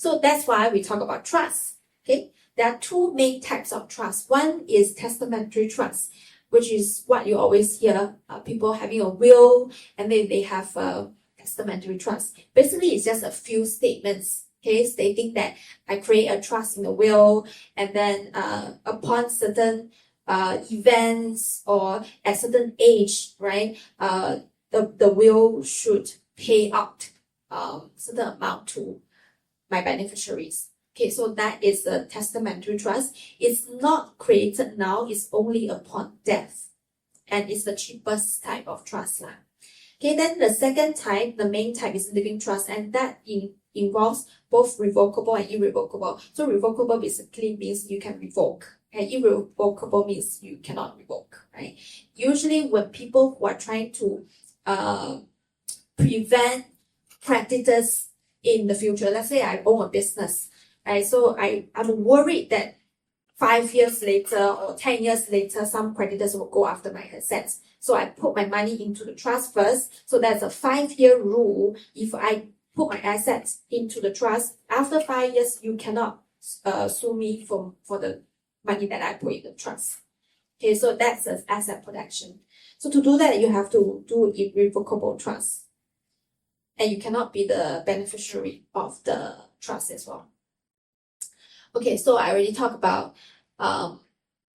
So that's why we talk about trust. Okay, there are two main types of trust. One is testamentary trust, which is what you always hear, people having a will and then they have a testamentary trust. Basically, it's just a few statements, okay, stating that I create a trust in the will, and then upon certain events or at certain age, right, the will should pay out certain amount to my beneficiaries. Okay, so that is a testamentary trust. It's not created now, it's only upon death. And it's the cheapest type of trust. Okay, then the second type, the main type, is living trust, and that involves both revocable and irrevocable. So revocable basically means you can revoke, and irrevocable means you cannot revoke, right? Usually when people who are trying to prevent creditors in the future, let's say I own a business, right? So I'm worried that 5 years later or 10 years later, some creditors will go after my assets. So I put my money into the trust first. So there's a 5-year rule. If I put my assets into the trust, after 5 years, you cannot sue me for the money that I put in the trust. Okay, so that's an asset protection. So to do that, you have to do irrevocable trust. And you cannot be the beneficiary of the trust as well. Okay, so I already talked about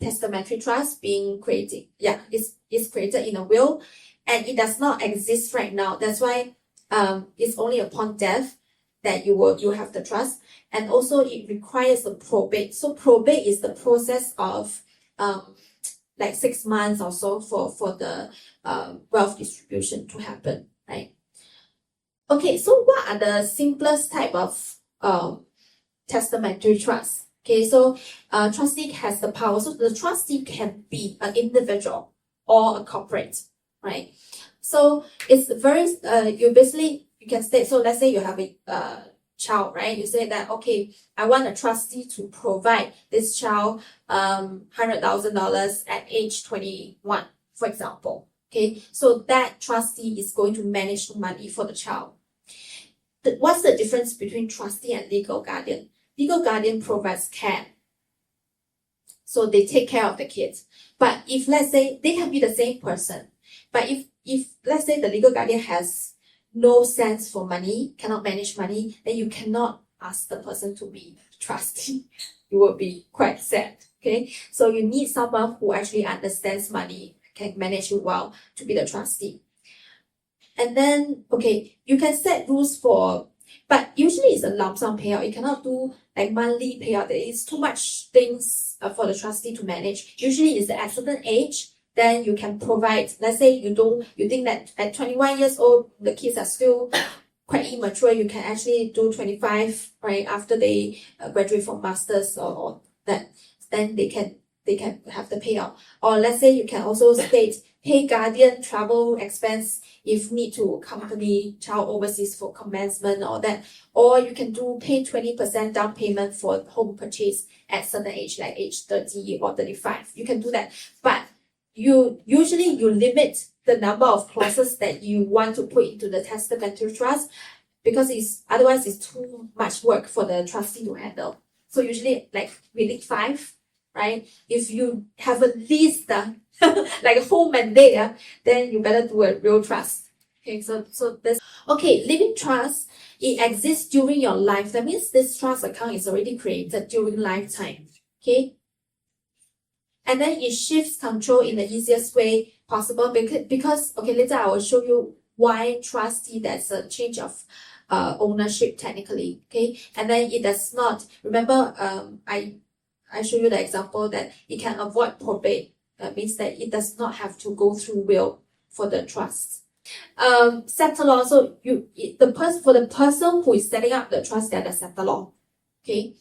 testamentary trust being created. Yeah, it's created in a will, and it does not exist right now. That's why it's only upon death that you have the trust, and also it requires a probate. So probate is the process of like 6 months or so for the wealth distribution to happen, right? Okay, so what are the simplest type of testamentary trust? Okay, so trustee has the power. So the trustee can be an individual or a corporate, right? So it's very you can state. So let's say you have a child, right? You say that, okay, I want a trustee to provide this child $100,000 at age 21, for example. Okay, so that trustee is going to manage the money for the child. What's the difference between trustee and legal guardian? Legal guardian provides care. So they take care of the kids. But if, let's say, they can be the same person, but if let's say the legal guardian has no sense for money, cannot manage money, then you cannot ask the person to be trustee. You will be quite sad. Okay, so you need someone who actually understands money, can manage it well, to be the trustee. And then, okay, you can set rules for, but usually it's a lump sum payout. You cannot do like monthly payout. There is too much things for the trustee to manage. Usually it's at a certain age, then you can provide, let's say you think that at 21 years old, the kids are still quite immature, you can actually do 25, right, after they graduate from masters or that, then they can have the payout. Or let's say you can also state pay guardian travel expense if need to accompany child overseas for commencement or that. Or you can do pay 20% down payment for home purchase at certain age, like age 30 or 35. You can do that. But you limit the number of clauses that you want to put into the testamentary trust, because otherwise it's too much work for the trustee to handle. So usually like we need 5, right? If you have a list like a whole mandate, then you better do a real trust. Okay, so this, okay, living trust, it exists during your life. That means this trust account is already created during lifetime. Okay, and then it shifts control in the easiest way possible, because okay, later I will show you why trustee, there's a change of ownership technically. Okay, and then it does not, remember I show you the example that it can avoid probate. That means that it does not have to go through will for the trust. Settlor, so for the person who is setting up the trust, they're the settlor. Okay,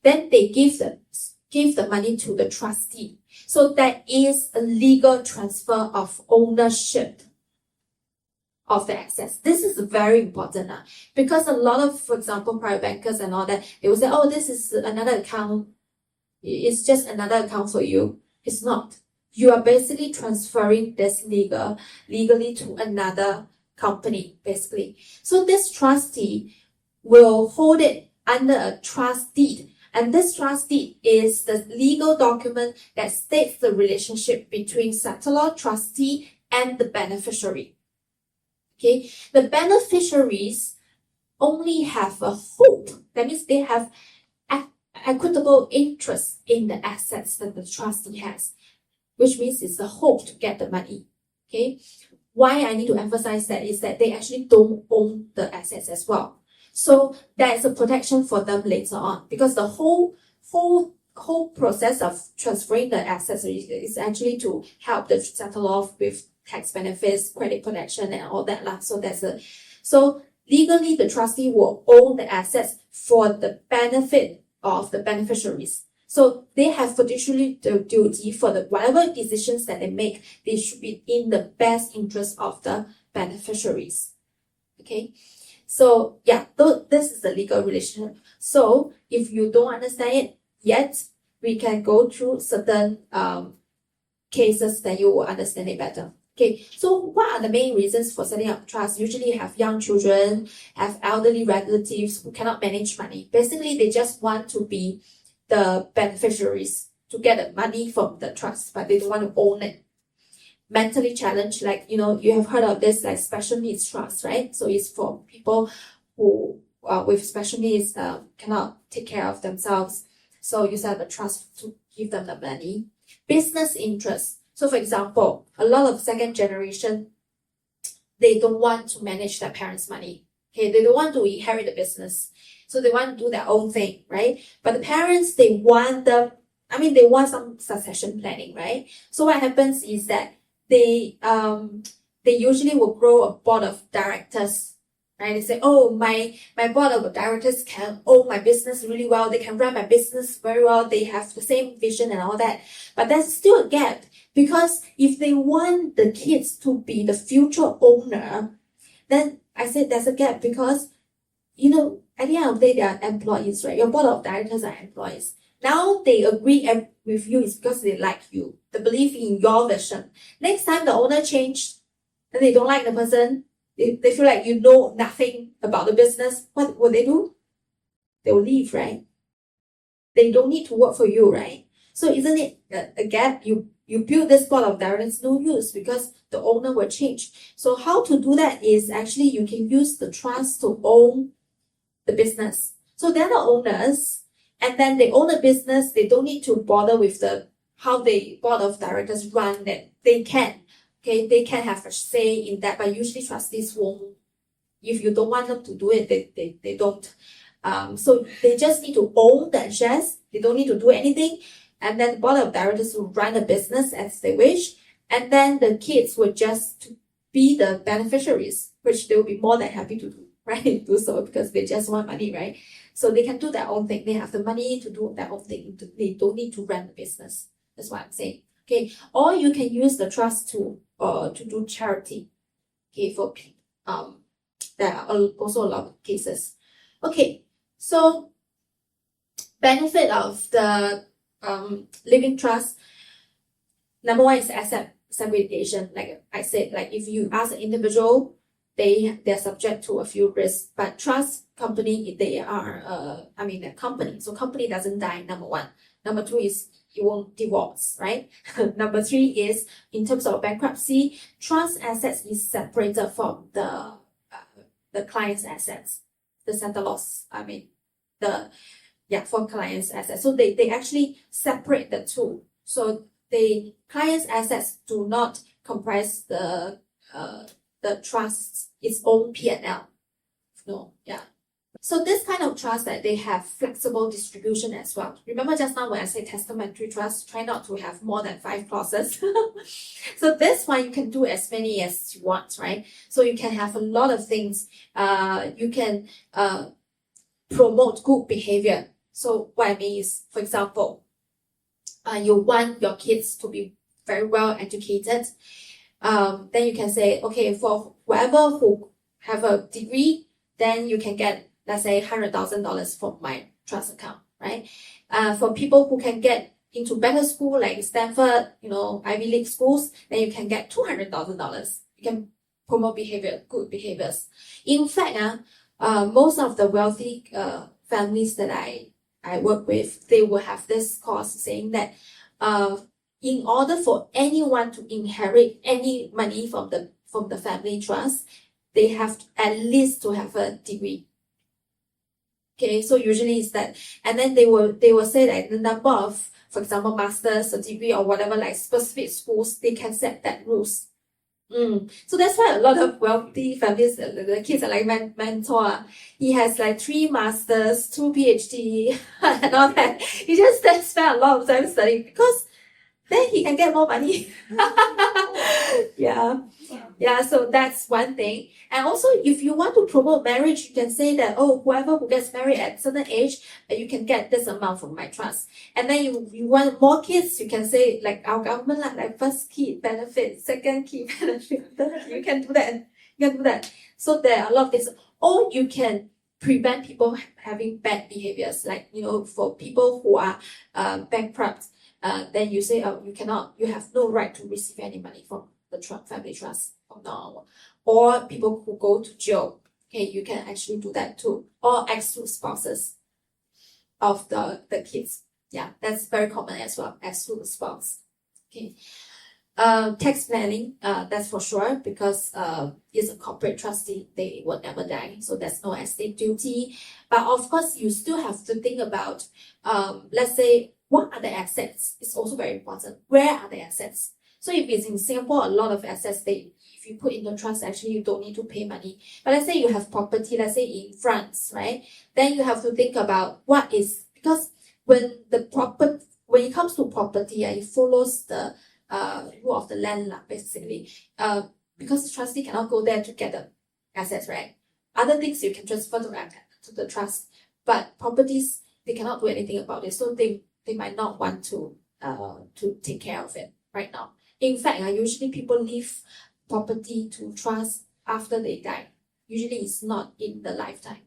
then they give the money to the trustee. So that is a legal transfer of ownership of the assets. This is very important because a lot of, for example, private bankers and all that, they will say, oh, this is another account. It's just another account for you. It's not. You are basically transferring this legally to another company, basically. So this trustee will hold it under a trust deed. And this trust deed is the legal document that states the relationship between settlor, trustee, and the beneficiary. Okay, the beneficiaries only have a hope. That means they have equitable interest in the assets that the trustee has, which means it's a hope to get the money. Okay, why I need to emphasize that is that they actually don't own the assets as well. So there is a protection for them later on, because the whole process of transferring the assets is actually to help the settlor with tax benefits, credit protection, and all that. So legally the trustee will own the assets for the benefit of the beneficiaries. So they have fiduciary duty for the whatever decisions that they make, they should be in the best interest of the beneficiaries. Okay, so yeah, this is the legal relationship. So if you don't understand it yet, we can go through certain cases that you will understand it better. Okay, so what are the main reasons for setting up trust? Usually have young children, have elderly relatives who cannot manage money. Basically, they just want to be the beneficiaries to get the money from the trust, but they don't want to own it. Mentally challenged, like, you have heard of this, like special needs trust, right? So it's for people who with special needs cannot take care of themselves. So you set up a trust to give them the money. Business interests. So for example, a lot of second generation, they don't want to manage their parents' money. Okay, they don't want to inherit the business. So they want to do their own thing, right? But the parents, they want some succession planning, right? So what happens is that they usually will grow a board of directors, right? They say, oh, my board of directors can own my business really well. They can run my business very well. They have the same vision and all that. But there's still a gap, because if they want the kids to be the future owner, then I said there's a gap, because, at the end of the day, they are employees, right? Your board of directors are employees. Now they agree with you is because they like you, they believe in your vision. Next time the owner changed, and they don't like the person, they feel like you know nothing about the business, what will they do? They will leave, right? They don't need to work for you, right? So isn't it a gap? You build this board of directors, no use, because the owner will change. So how to do that is actually you can use the trust to own the business. So they're the owners, and then they own the business. They don't need to bother with how the board of directors run that. They can have a say in that, but usually trustees won't. If you don't want them to do it, they don't. So they just need to own the shares. They don't need to do anything. And then the board of directors will run the business as they wish. And then the kids will just be the beneficiaries, which they will be more than happy to do, right? Do so, because they just want money, right? So they can do their own thing. They have the money to do their own thing. They don't need to run the business. That's what I'm saying. Okay. Or you can use the trust to do charity. Okay, for there are also a lot of cases. Okay, so benefit of the living trust. Number one is asset segregation. Like I said, like if you ask an individual, they're subject to a few risks. But trust company, they are a company. So company doesn't die, number one. Number two is you won't divorce, right? Number three is in terms of bankruptcy, trust assets is separated from the client's assets, the settlors. For client's assets. So they actually separate the two. So the client's assets do not comprise the trust's its own P&L. No, yeah. So this kind of trust that they have flexible distribution as well. Remember just now when I say testamentary trust, try not to have more than 5 clauses. So this one you can do as many as you want, right? So you can have a lot of things. You can promote good behavior. So what I mean is, for example, you want your kids to be very well educated. Then you can say, okay, for whoever who have a degree, then you can get, let's say, $100,000 from my trust account, right? For people who can get into better school like Stanford, Ivy League schools, then you can get $200,000. You can promote good behaviors. In fact, most of the wealthy families that I work with, they will have this clause saying that in order for anyone to inherit any money from the family trust, they have at least to have a degree. Okay, so usually it's that, and then they will say that the number of, for example, master's, a degree, or whatever, like specific schools, they can set that rules. So that's why a lot of wealthy families, the kids are like mentor. He has like 3 masters, 2 PhD, and all that. He just spend a lot of time studying because then he can get more money. Yeah, so that's one thing. And also, if you want to promote marriage, you can say that, oh, whoever who gets married at a certain age, you can get this amount from my trust. And then you want more kids, you can say, like our government, like first kid benefit, second kid benefit. You can do that. You can do that. So there are a lot of things. Or you can prevent people having bad behaviors, like, for people who are bankrupt, then you say, oh, you have no right to receive any money from the family trust from now on. Or people who go to jail, okay, you can actually do that too. Or ex-two spouses of the kids. Yeah, that's very common as well, ex-two spouse. Okay. Tax planning, that's for sure, because it's a corporate trustee, they will never die, so there's no estate duty. But of course, you still have to think about, let's say, what are the assets? It's also very important. Where are the assets? So if it's in Singapore, a lot of assets, if you put in the trust, actually you don't need to pay money. But let's say you have property, let's say in France, right? Then you have to think about because when it comes to property, it follows the rule of the land, basically. Because the trustee cannot go there to get the assets, right? Other things you can transfer to the trust, but properties, they cannot do anything about it, so they might not want to take care of it right now. In fact, usually people leave property to trust after they die. Usually it's not in the lifetime.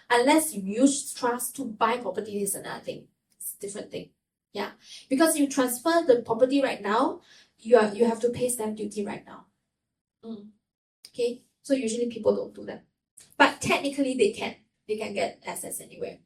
Unless you use trust to buy property, is another thing. It's a different thing. Yeah. Because you transfer the property right now, you have to pay stamp duty right now. Okay. So usually people don't do that. But technically they can get assets anywhere.